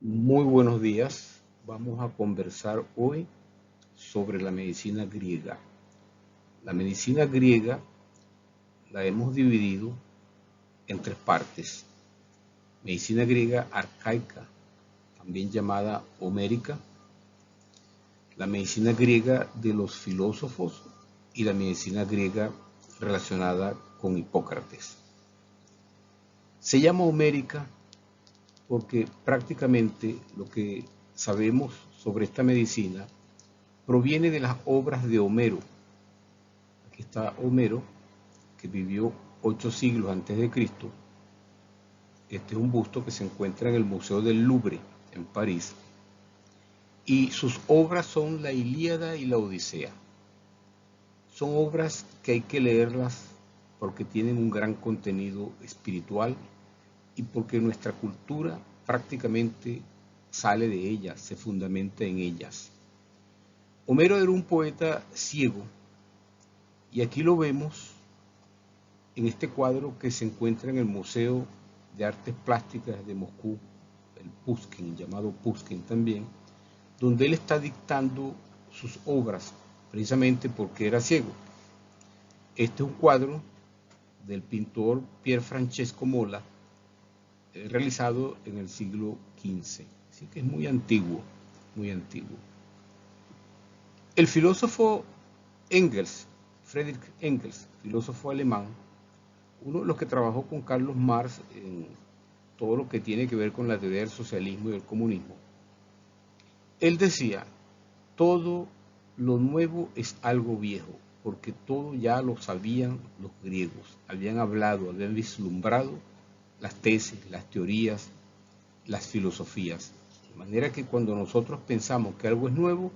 Muy buenos días. Vamos a conversar hoy sobre la medicina griega. La medicina griega la hemos dividido en tres partes. Medicina griega arcaica, también llamada homérica, la medicina griega de los filósofos y la medicina griega relacionada con Hipócrates. Se llama homérica porque prácticamente lo que sabemos sobre esta medicina proviene de las obras de Homero. Aquí está Homero, que vivió 8 siglos antes de Cristo. Este es un busto que se encuentra en el Museo del Louvre, en París. Y sus obras son la Ilíada y la Odisea. Son obras que hay que leerlas porque tienen un gran contenido espiritual y porque nuestra cultura prácticamente sale de ellas, se fundamenta en ellas. Homero era un poeta ciego y aquí lo vemos en este cuadro que se encuentra en el Museo de Artes Plásticas de Moscú, el Pushkin, llamado Pushkin también, donde él está dictando sus obras, precisamente porque era ciego. Este es un cuadro del pintor Pier Francesco Mola, realizado en el siglo XV, así que es muy antiguo, muy antiguo. El filósofo Engels, Friedrich Engels, filósofo alemán, uno de los que trabajó con Carlos Marx en todo lo que tiene que ver con la teoría del socialismo y del comunismo, él decía, todo lo nuevo es algo viejo, porque todo ya lo sabían los griegos, habían hablado, habían vislumbrado las tesis, las teorías, las filosofías. De manera que cuando nosotros pensamos que algo es nuevo,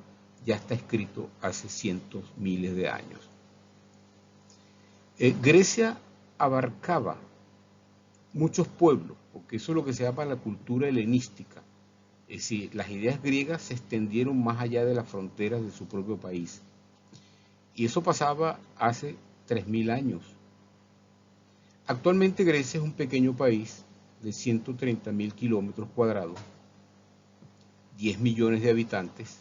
ya está escrito hace cientos, miles de años. Grecia abarcaba muchos pueblos, porque eso es lo que se llama la cultura helenística. Es decir, las ideas griegas se extendieron más allá de las fronteras de su propio país. Y eso pasaba hace 3000 años. Actualmente Grecia es un pequeño país de 130.000 kilómetros cuadrados, 10 millones de habitantes,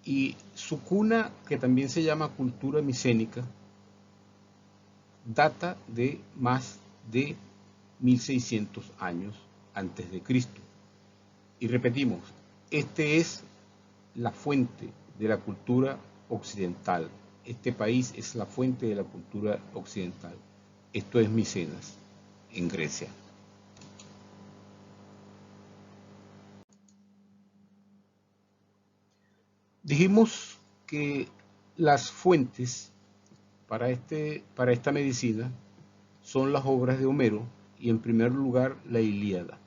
y su cuna, que también se llama cultura micénica, data de más de 1600 años antes de Cristo. Y repetimos, este es la fuente de la cultura occidental. Este país es la fuente de la cultura occidental. Esto es Micenas, en Grecia. Dijimos que las fuentes para esta medicina son las obras de Homero y en primer lugar la Ilíada.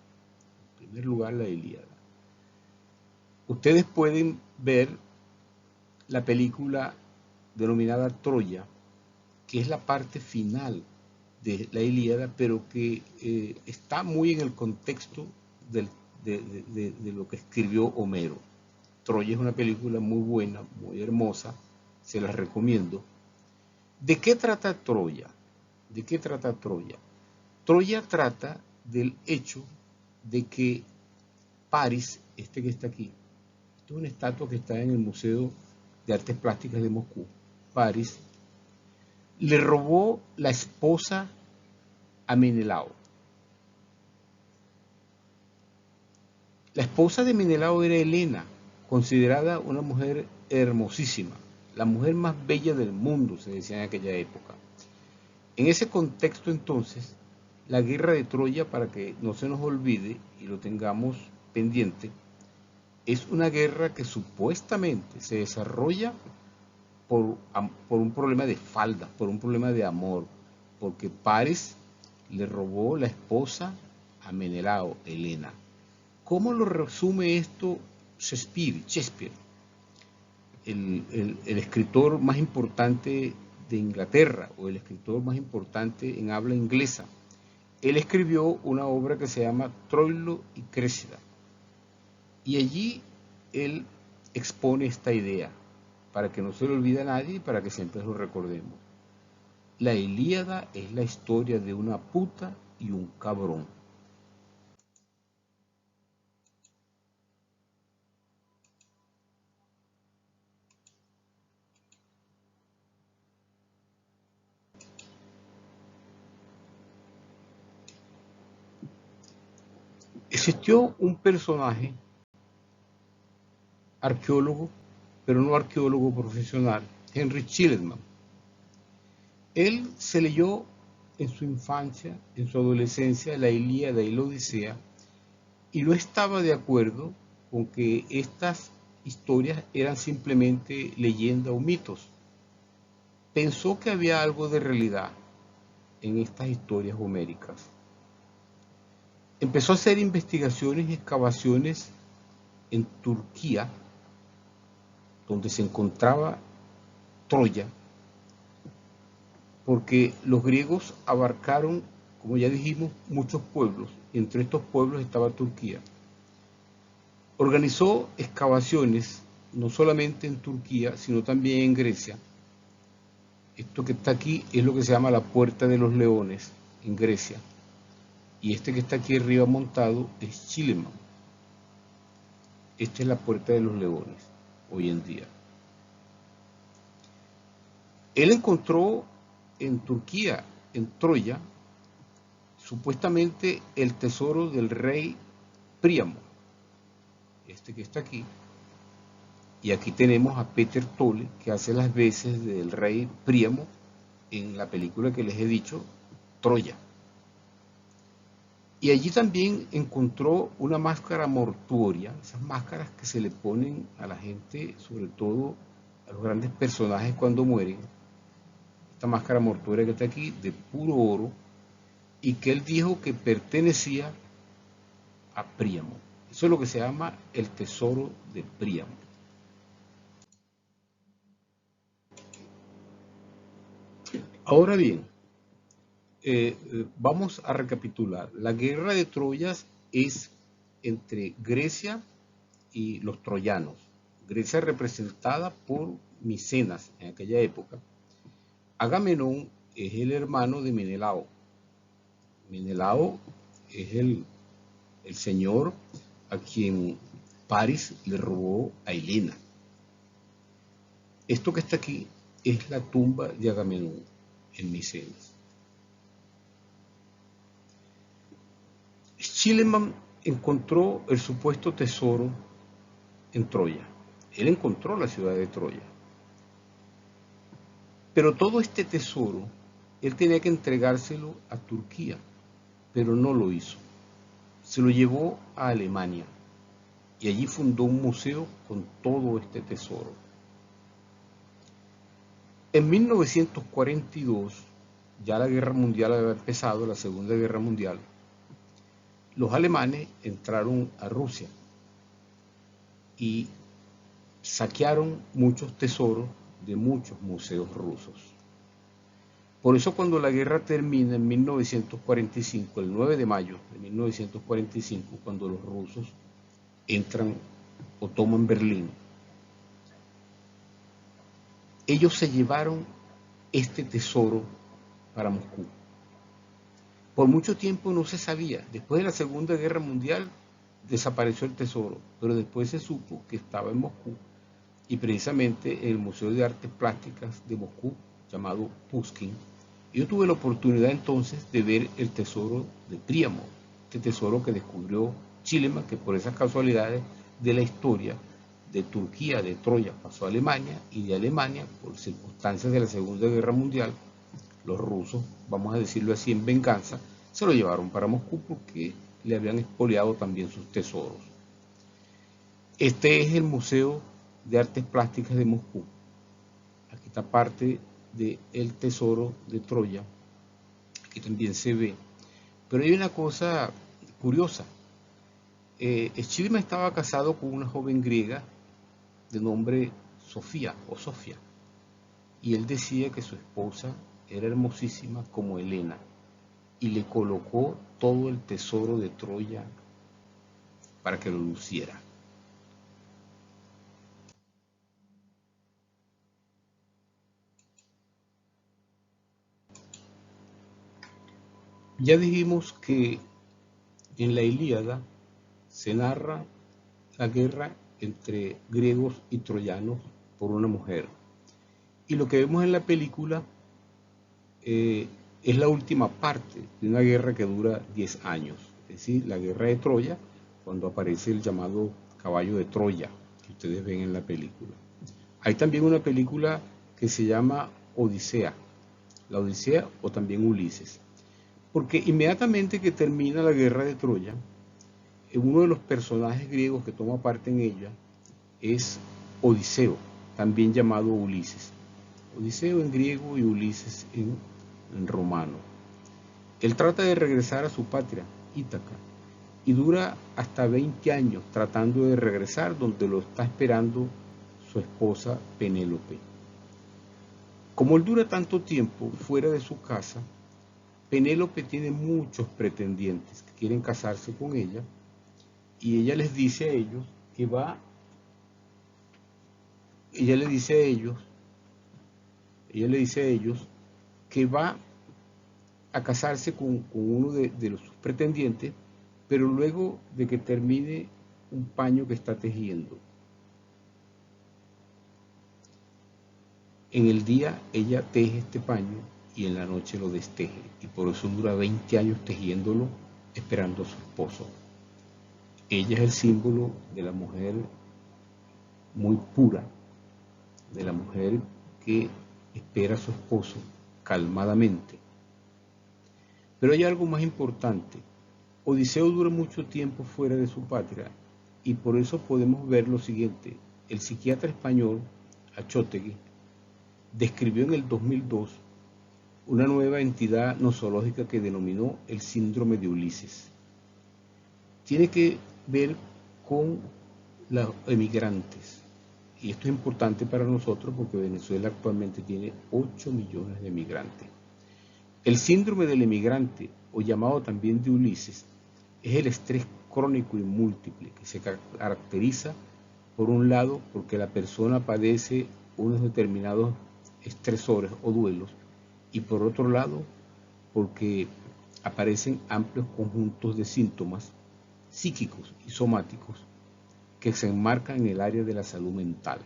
En primer lugar la Ilíada. Ustedes pueden ver la película denominada Troya, que es la parte final de la Ilíada, pero que está muy en el contexto del, de lo que escribió Homero. Troya es una película muy buena, muy hermosa, se las recomiendo. ¿De qué trata Troya? ¿De qué trata Troya? Troya trata del hecho de que Paris, este que está aquí, esto es una estatua que está en el Museo de Artes Plásticas de Moscú, Paris, le robó la esposa a Menelao. La esposa de Menelao era Helena, considerada una mujer hermosísima, la mujer más bella del mundo, se decía en aquella época. En ese contexto entonces, la guerra de Troya, para que no se nos olvide y lo tengamos pendiente, es una guerra que supuestamente se desarrolla por un problema de falda, por un problema de amor, porque Paris le robó la esposa a Menelao, Helena. ¿Cómo lo resume esto Shakespeare, el escritor más importante de Inglaterra o el escritor más importante en habla inglesa? Él escribió una obra que se llama Troilo y Cressida. Y allí él expone esta idea para que no se le olvide a nadie y para que siempre lo recordemos. La Ilíada es la historia de una puta y un cabrón. Existió un personaje, arqueólogo, pero no arqueólogo profesional, Henry Schliemann. Él se leyó en su infancia, en su adolescencia, la Ilíada y la Odisea, y no estaba de acuerdo con que estas historias eran simplemente leyenda o mitos. Pensó que había algo de realidad en estas historias homéricas. Empezó a hacer investigaciones y excavaciones en Turquía, donde se encontraba Troya, porque los griegos abarcaron, como ya dijimos, muchos pueblos, y entre estos pueblos estaba Turquía. Organizó excavaciones no solamente en Turquía, sino también en Grecia. Esto que está aquí es lo que se llama la Puerta de los Leones en Grecia. Y este que está aquí arriba montado es Schliemann. Esta es la Puerta de los Leones hoy en día. Él encontró en Turquía, en Troya, supuestamente el tesoro del rey Príamo, este que está aquí. Y aquí tenemos a Peter Tolle, que hace las veces del rey Príamo en la película que les he dicho, Troya. Y allí también encontró una máscara mortuoria, esas máscaras que se le ponen a la gente, sobre todo a los grandes personajes cuando mueren. Esta máscara mortuoria que está aquí, de puro oro, y que él dijo que pertenecía a Príamo. Eso es lo que se llama el tesoro de Príamo. Ahora bien, vamos a recapitular. La guerra de Troyas es entre Grecia y los troyanos. Grecia representada por Micenas en aquella época. Agamenón es el hermano de Menelao. Menelao es el señor a quien Paris le robó a Helena. Esto que está aquí es la tumba de Agamenón en Micenas. Schliemann encontró el supuesto tesoro en Troya. Él encontró la ciudad de Troya. Pero todo este tesoro, él tenía que entregárselo a Turquía, pero no lo hizo. Se lo llevó a Alemania y allí fundó un museo con todo este tesoro. En 1942, ya la guerra mundial había empezado, la Segunda Guerra Mundial, los alemanes entraron a Rusia y saquearon muchos tesoros de muchos museos rusos. Por eso cuando la guerra termina en 1945, el 9 de mayo de 1945, cuando los rusos entran o toman Berlín, ellos se llevaron este tesoro para Moscú. Por mucho tiempo no se sabía. Después de la Segunda Guerra Mundial desapareció el tesoro, pero después se supo que estaba en Moscú y precisamente en el Museo de Artes Plásticas de Moscú, llamado Pushkin. Yo tuve la oportunidad entonces de ver el tesoro de Príamo, este tesoro que descubrió Schliemann, que por esas casualidades de la historia de Turquía, de Troya, pasó a Alemania, y de Alemania, por circunstancias de la Segunda Guerra Mundial, los rusos, vamos a decirlo así, en venganza, se lo llevaron para Moscú porque le habían expoliado también sus tesoros. Este es el Museo de Artes Plásticas de Moscú. Aquí está parte del tesoro de Troya. Aquí también se ve. Pero hay una cosa curiosa. Schliemann estaba casado con una joven griega de nombre Sofía o Sofía. Y él decía que su esposa era hermosísima como Helena y le colocó todo el tesoro de Troya para que lo luciera. Ya dijimos que en la Ilíada se narra la guerra entre griegos y troyanos por una mujer. Y lo que vemos en la película es la última parte de una guerra que dura 10 años. Es decir, la guerra de Troya cuando aparece el llamado caballo de Troya, que ustedes ven en la película. Hay también una película que se llama Odisea, la Odisea o también Ulises, porque inmediatamente que termina la guerra de Troya, uno de los personajes griegos que toma parte en ella es Odiseo, también llamado Ulises. Odiseo en griego y Ulises en romano. Él trata de regresar a su patria, Ítaca, y dura hasta 20 años tratando de regresar donde lo está esperando su esposa Penélope. Como él dura tanto tiempo fuera de su casa, Penélope tiene muchos pretendientes que quieren casarse con ella y ella les dice a ellos que ella le dice a ellos que va a casarse con uno de los sus pretendientes, pero luego de que termine un paño que está tejiendo. En el día ella teje este paño y en la noche lo desteje, y por eso dura 20 años tejiéndolo, esperando a su esposo. Ella es el símbolo de la mujer muy pura, de la mujer que espera a su esposo calmadamente. Pero hay algo más importante. Odiseo dura mucho tiempo fuera de su patria y por eso podemos ver lo siguiente. El psiquiatra español Achotegui describió en el 2002 una nueva entidad nosológica que denominó el síndrome de Ulises. Tiene que ver con los emigrantes. Y esto es importante para nosotros porque Venezuela actualmente tiene 8 millones de emigrantes. El síndrome del emigrante, o llamado también de Ulises, es el estrés crónico y múltiple que se caracteriza, por un lado, porque la persona padece unos determinados estresores o duelos, y por otro lado, porque aparecen amplios conjuntos de síntomas psíquicos y somáticos que se enmarcan en el área de la salud mental.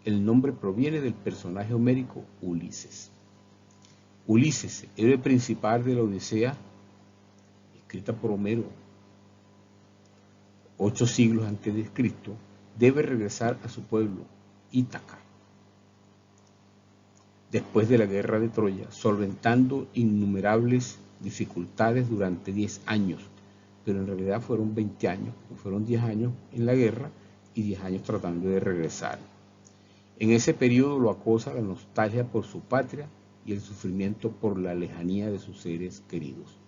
El nombre proviene del personaje homérico Ulises. Ulises, héroe principal de la Odisea, escrita por Homero 8 siglos antes de Cristo, debe regresar a su pueblo, Ítaca, después de la guerra de Troya, solventando innumerables dificultades durante 10 años, pero en realidad fueron 20 años, fueron 10 años en la guerra y 10 años tratando de regresar. En ese periodo lo acosa la nostalgia por su patria y el sufrimiento por la lejanía de sus seres queridos.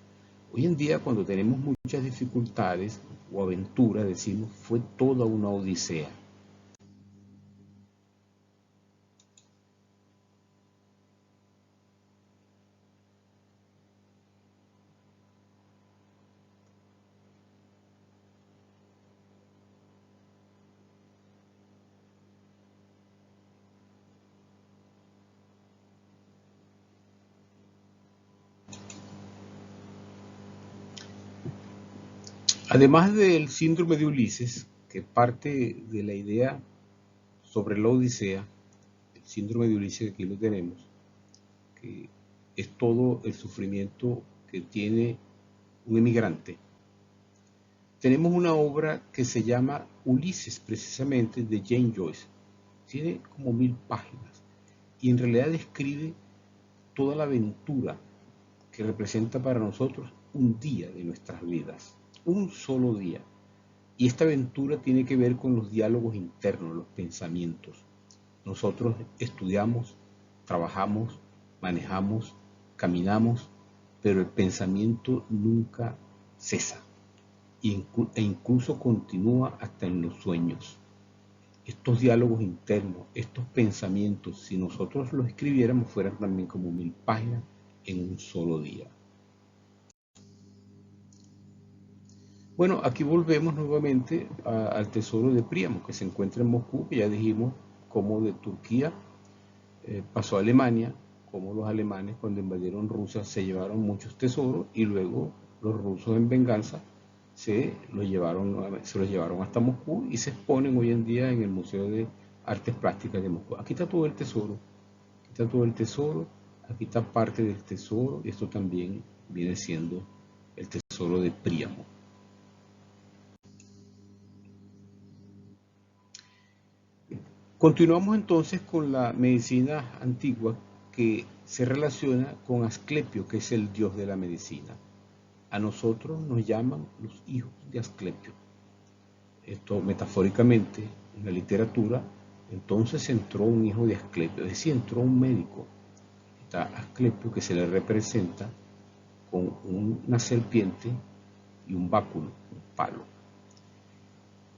Hoy en día, cuando tenemos muchas dificultades o aventuras, decimos, fue toda una odisea. Además del síndrome de Ulises, que parte de la idea sobre la odisea, el síndrome de Ulises aquí lo tenemos, que es todo el sufrimiento que tiene un emigrante. Tenemos una obra que se llama Ulises, precisamente, de James Joyce. Tiene como 1000 páginas y en realidad describe toda la aventura que representa para nosotros un día de nuestras vidas, un solo día. Y esta aventura tiene que ver con los diálogos internos, los pensamientos. Nosotros estudiamos, trabajamos, manejamos, caminamos, pero el pensamiento nunca cesa e incluso continúa hasta en los sueños. Estos diálogos internos, estos pensamientos, si nosotros los escribiéramos, fueran también como 1000 páginas en un solo día. Bueno, aquí volvemos nuevamente al tesoro de Príamo, que se encuentra en Moscú, que ya dijimos cómo de Turquía pasó a Alemania, cómo los alemanes cuando invadieron Rusia se llevaron muchos tesoros y luego los rusos en venganza se los llevaron hasta Moscú y se exponen hoy en día en el Museo de Artes Plásticas de Moscú. Aquí está todo el tesoro, aquí está parte del tesoro y esto también viene siendo el tesoro de Príamo. Continuamos entonces con la medicina antigua que se relaciona con Asclepio, que es el dios de la medicina. A nosotros nos llaman los hijos de Asclepio. Esto metafóricamente en la literatura, entonces entró un hijo de Asclepio, es decir, entró un médico. Está Asclepio, que se le representa con una serpiente y un báculo, un palo.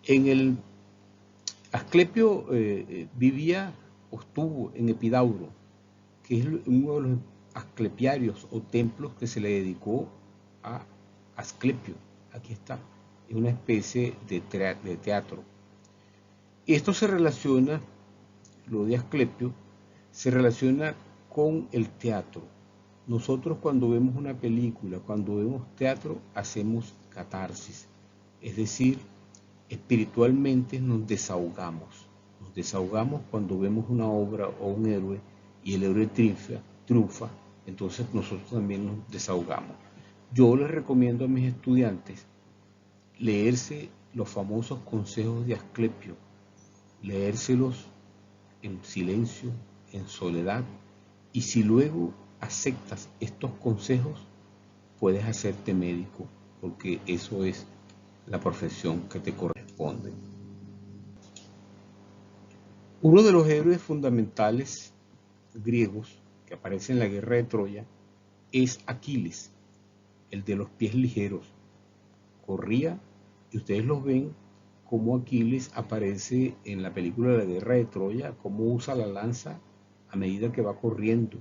En el Asclepio vivía o estuvo en Epidauro, que es uno de los asclepiarios o templos que se le dedicó a Asclepio. Aquí está, es una especie de teatro. Esto se relaciona, lo de Asclepio, se relaciona con el teatro. Nosotros cuando vemos una película, cuando vemos teatro, hacemos catarsis, es decir, espiritualmente nos desahogamos. Nos desahogamos cuando vemos una obra o un héroe y el héroe triunfa, entonces nosotros también nos desahogamos. Yo les recomiendo a mis estudiantes leerse los famosos consejos de Asclepio, leérselos en silencio, en soledad, y si luego aceptas estos consejos, puedes hacerte médico, porque eso es la profesión que te corresponde. Uno de los héroes fundamentales griegos que aparece en la guerra de Troya es Aquiles, el de los pies ligeros. Corría, y ustedes los ven, cómo Aquiles aparece en la película de la guerra de Troya, cómo usa la lanza a medida que va corriendo,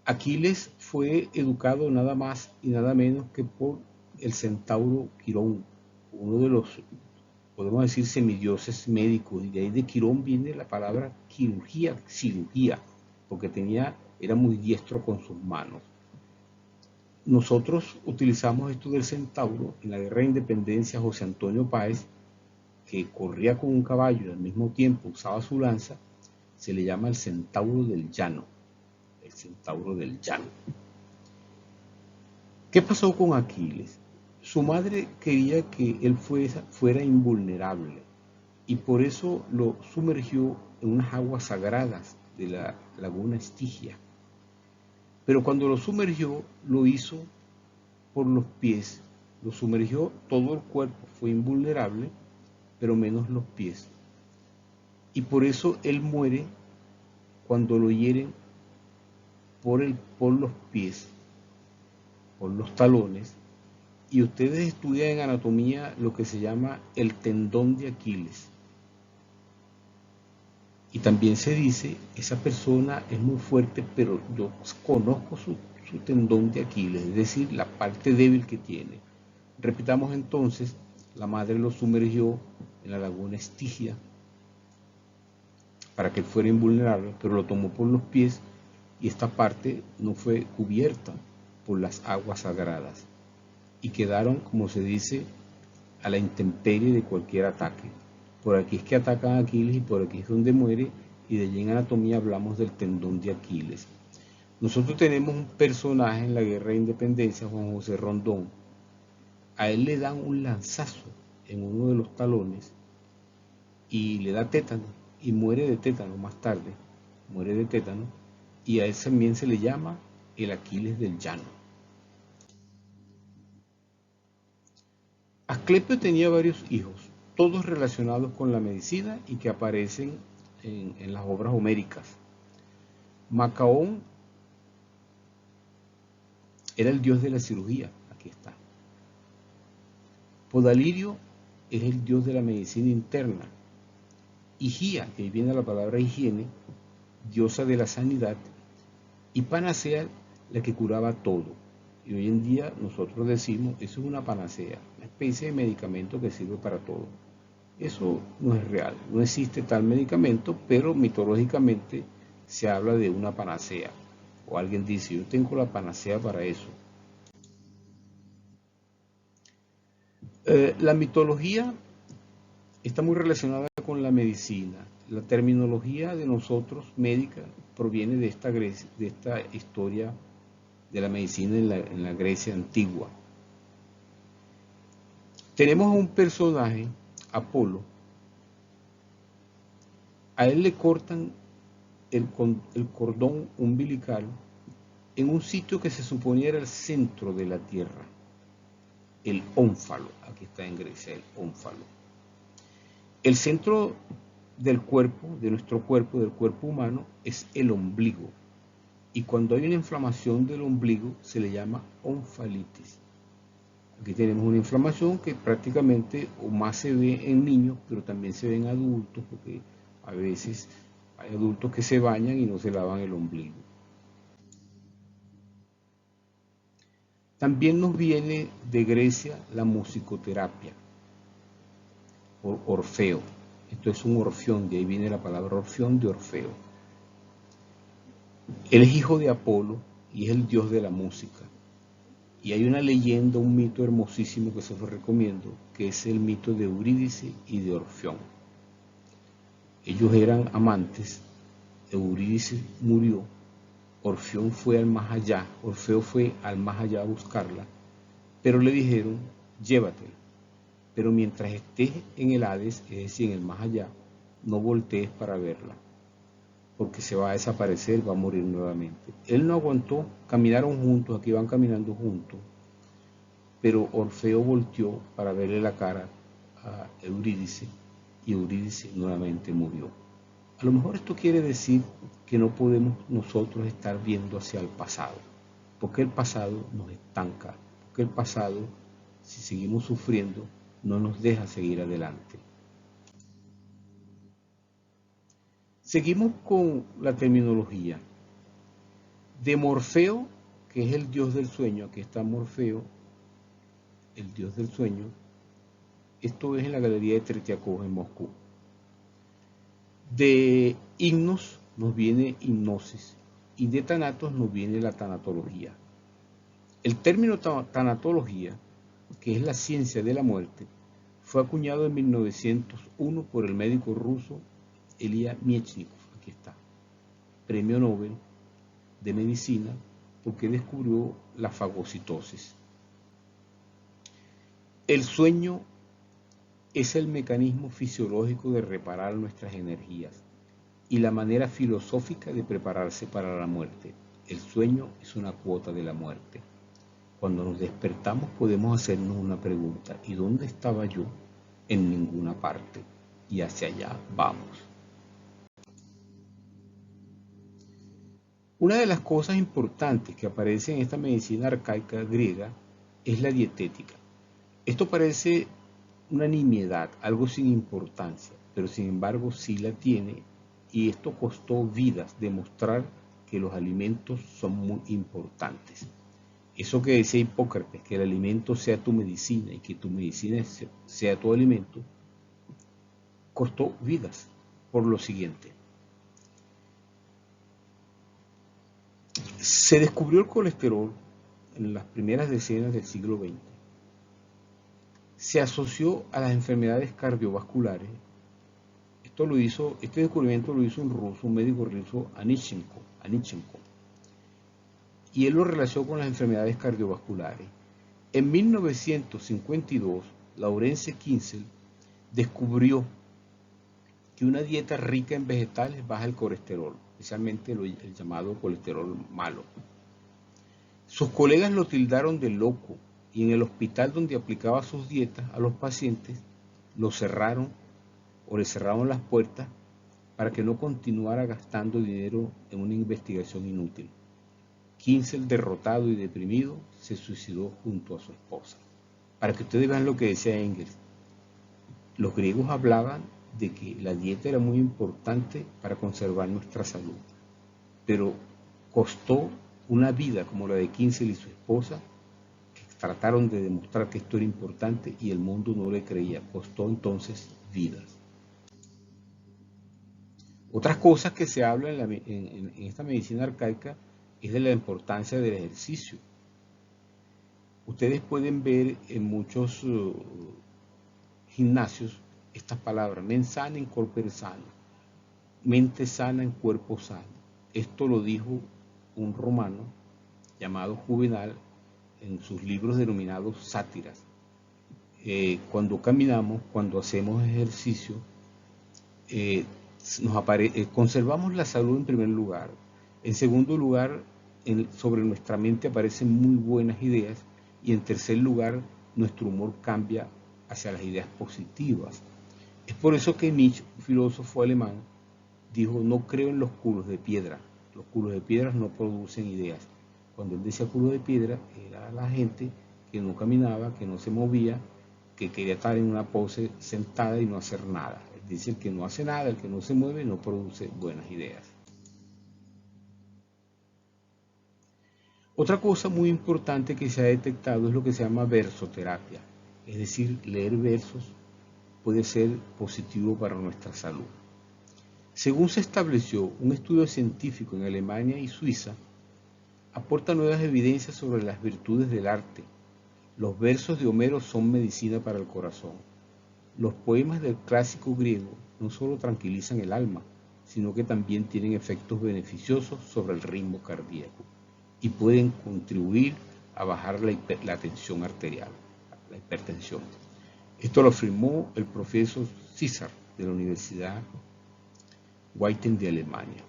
Aquiles fue educado nada más y nada menos que por el centauro Quirón, uno de los, podemos decir, semidioses médicos, y de ahí de Quirón viene la palabra cirugía, porque era muy diestro con sus manos. Nosotros utilizamos esto del centauro en la guerra de independencia. José Antonio Páez, que corría con un caballo y al mismo tiempo usaba su lanza, se le llama el centauro del llano. El centauro del llano. ¿Qué pasó con Aquiles? Su madre quería que él fuera invulnerable y por eso lo sumergió en unas aguas sagradas de la laguna Estigia. Pero cuando lo sumergió, lo hizo por los pies. Lo sumergió, todo el cuerpo fue invulnerable, pero menos los pies. Y por eso él muere cuando lo hieren por los pies, por los talones. Y ustedes estudian en anatomía lo que se llama el tendón de Aquiles. Y también se dice, esa persona es muy fuerte, pero yo conozco su tendón de Aquiles, es decir, la parte débil que tiene. Repitamos entonces, la madre lo sumergió en la laguna Estigia para que él fuera invulnerable, pero lo tomó por los pies y esta parte no fue cubierta por las aguas sagradas y quedaron, como se dice, a la intemperie de cualquier ataque. Por aquí es que atacan a Aquiles y por aquí es donde muere, y de allí en anatomía hablamos del tendón de Aquiles. Nosotros tenemos un personaje en la guerra de independencia, Juan José Rondón. A él le dan un lanzazo en uno de los talones y le da tétano y muere de tétano más tarde, muere de tétano, y a él también se le llama el Aquiles del llano. Asclepio tenía varios hijos, todos relacionados con la medicina y que aparecen en las obras homéricas. Macaón era el dios de la cirugía, aquí está. Podalirio es el dios de la medicina interna. Higía, que ahí viene la palabra higiene, diosa de la sanidad, y Panacea, la que curaba todo. Y hoy en día nosotros decimos, eso es una panacea, una especie de medicamento que sirve para todo. Eso no es real, no existe tal medicamento, pero mitológicamente se habla de una panacea. O alguien dice, yo tengo la panacea para eso. La mitología está muy relacionada con la medicina. La terminología de nosotros, médica, proviene de esta historia de la medicina en la Grecia antigua. Tenemos a un personaje, Apolo, A él le cortan el cordón umbilical en un sitio que se suponía era el centro de la tierra, el ónfalo. Aquí está en Grecia, el ónfalo. El centro del cuerpo, de nuestro cuerpo, del cuerpo humano, es el ombligo. Y cuando hay una inflamación del ombligo, se le llama onfalitis. Aquí tenemos una inflamación que prácticamente o más se ve en niños, pero también se ve en adultos, porque a veces hay adultos que se bañan y no se lavan el ombligo. También nos viene de Grecia la musicoterapia, por Orfeo. Esto es un orfeón, de ahí viene la palabra orfeón, de Orfeo. Él es hijo de Apolo y es el dios de la música. Y hay una leyenda, un mito hermosísimo que se los recomiendo, que es el mito de Eurídice y de Orfeón. Ellos eran amantes, Eurídice murió, Orfeón fue al más allá, Orfeo fue al más allá a buscarla, pero le dijeron, llévatela, pero mientras estés en el Hades, es decir, en el más allá, no voltees para verla, porque se va a desaparecer, va a morir nuevamente. Él no aguantó, caminaron juntos, aquí van caminando juntos, pero Orfeo volteó para verle la cara a Eurídice y Eurídice nuevamente murió. A lo mejor esto quiere decir que no podemos nosotros estar viendo hacia el pasado, porque el pasado nos estanca, porque el pasado, si seguimos sufriendo, no nos deja seguir adelante. Seguimos con la terminología de Morfeo, que es el dios del sueño. Aquí está Morfeo, el dios del sueño. Esto es en la galería de Tretiakov en Moscú. De himnos nos viene hipnosis y de tanatos nos viene la tanatología. El término tanatología, que es la ciencia de la muerte, fue acuñado en 1901 por el médico ruso Elia Miechnikov, aquí está, premio Nobel de medicina, porque descubrió la fagocitosis. El sueño es el mecanismo fisiológico de reparar nuestras energías y la manera filosófica de prepararse para la muerte. El sueño es una cuota de la muerte. Cuando nos despertamos podemos hacernos una pregunta: ¿y dónde estaba yo? En ninguna parte. Y hacia allá vamos. Una de las cosas importantes que aparece en esta medicina arcaica griega es la dietética. Esto parece una nimiedad, algo sin importancia, pero sin embargo sí la tiene, y esto costó vidas demostrar que los alimentos son muy importantes. Eso que decía Hipócrates, que el alimento sea tu medicina y que tu medicina sea tu alimento, costó vidas por lo siguiente. Se descubrió el colesterol en las primeras decenas del siglo XX. Se asoció a las enfermedades cardiovasculares. Este descubrimiento lo hizo un ruso, un médico ruso, Anichenko, y él lo relacionó con las enfermedades cardiovasculares. En 1952, Laurence Kinsel descubrió que una dieta rica en vegetales baja el colesterol, especialmente el llamado colesterol malo. Sus colegas lo tildaron de loco y en el hospital donde aplicaba sus dietas a los pacientes lo cerraron o le cerraron las puertas para que no continuara gastando dinero en una investigación inútil. Kinsel, derrotado y deprimido, se suicidó junto a su esposa. Para que ustedes vean lo que decía Engels, los griegos hablaban de que la dieta era muy importante para conservar nuestra salud, pero costó una vida como la de Kinsel y su esposa, que trataron de demostrar que esto era importante y el mundo no le creía. Costó entonces vidas. Otras cosas que se habla en esta medicina arcaica es de la importancia del ejercicio. Ustedes pueden ver en muchos gimnasios estas palabras: mens sana in corpore sano, mente sana en cuerpo sano. Esto lo dijo un romano llamado Juvenal en sus libros denominados sátiras. Cuando caminamos, cuando hacemos ejercicio, conservamos la salud en primer lugar. En segundo lugar, sobre nuestra mente aparecen muy buenas ideas. Y en tercer lugar, nuestro humor cambia hacia las ideas positivas. Es por eso que Nietzsche, un filósofo alemán, dijo: no creo en los culos de piedra. Los culos de piedra no producen ideas. Cuando él decía culo de piedra, era la gente que no caminaba, que no se movía, que quería estar en una pose sentada y no hacer nada. Él dice: el que no hace nada, el que no se mueve, no produce buenas ideas. Otra cosa muy importante que se ha detectado es lo que se llama versoterapia. Es decir, leer versos puede ser positivo para nuestra salud. Según se estableció, un estudio científico en Alemania y Suiza aporta nuevas evidencias sobre las virtudes del arte. Los versos de Homero son medicina para el corazón. Los poemas del clásico griego no solo tranquilizan el alma, sino que también tienen efectos beneficiosos sobre el ritmo cardíaco y pueden contribuir a bajar la tensión arterial, la hipertensión. Esto lo afirmó el profesor César de la Universidad Weiden de Alemania.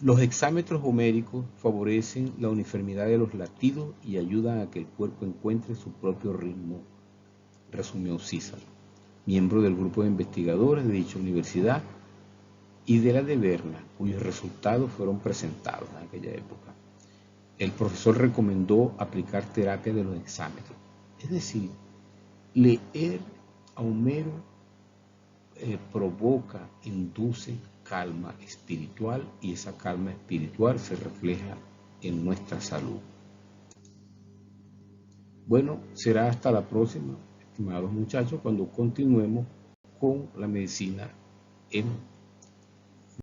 Los hexámetros homéricos favorecen la uniformidad de los latidos y ayudan a que el cuerpo encuentre su propio ritmo, resumió César, miembro del grupo de investigadores de dicha universidad y de la de Berna, cuyos resultados fueron presentados en aquella época. El profesor recomendó aplicar terapia de los hexámetros, es decir, leer a Homero provoca, induce calma espiritual y esa calma espiritual se refleja en nuestra salud. Bueno, será hasta la próxima, estimados muchachos, cuando continuemos con la medicina en